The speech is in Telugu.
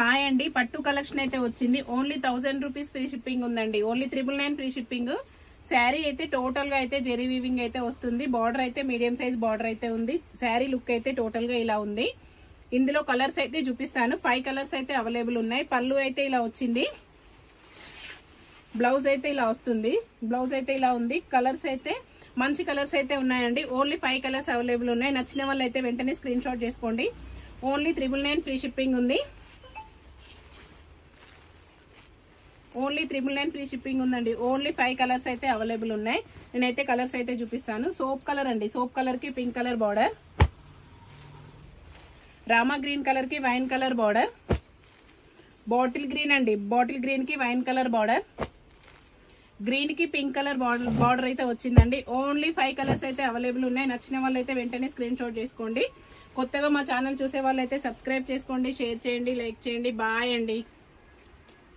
హాయ్ అండి, పట్టు కలెక్షన్ అయితే వచ్చింది. ఓన్లీ 1000 రూపీస్ ఫ్రీ షిప్పింగ్ ఉందండి. Only 999 free shipping. శారీ అయితే టోటల్ గా అయితే జెరీ వీవింగ్ అయితే వస్తుంది. బార్డర్ అయితే మీడియం సైజ్ బార్డర్ అయితే ఉంది. శారీ లుక్ అయితే టోటల్ గా ఇలా ఉంది. ఇందులో కలర్స్ అయితే చూపిస్తాను. 5 కలర్స్ అయితే అవైలబుల్ ఉన్నాయి. పళ్ళు అయితే ఇలా వచ్చింది. బ్లౌజ్ అయితే ఇలా వస్తుంది. బ్లౌజ్ అయితే ఇలా ఉంది. కలర్స్ అయితే మంచి కలర్స్ అయితే ఉన్నాయండి. ఓన్లీ 5 కలర్స్ అవైలబుల్ ఉన్నాయి. నచ్చిన వాళ్ళు అయితే వెంటనే స్క్రీన్ షాట్ చేసుకోండి. ఓన్లీ 999 ఫ్రీ షిప్పింగ్ ఉంది. ఓన్లీ 999 ఫ్రీ షిప్పింగ్ ఉందండి. ఓన్లీ 5 కలర్స్ అయితే అవైలబుల్ ఉన్నాయి. నేనైతే కలర్స్ అయితే చూపిస్తాను. సోప్ కలర్ అండి. సోప్ కలర్ కి pink colour border, Rama green colour కి wine colour border, bottle green అండి. బాటిల్ గ్రీన్ కి వైన్ కలర్ బార్డర్, గ్రీన్ కి పింక్ కలర్ బార్డర్ అయితే వచ్చిందండి. ఓన్లీ 5 కలర్స్ అయితే అవైలబుల్ ఉన్నాయి. నచ్చిన వాళ్ళు అయితే వెంటనే స్క్రీన్ షాట్ చేసుకోండి. కొత్తగా మా ఛానల్ చూసే వాళ్ళు అయితే సబ్స్క్రైబ్ చేసుకోండి, షేర్ చేయండి, లైక్ చేయండి. బాయ్ అండి.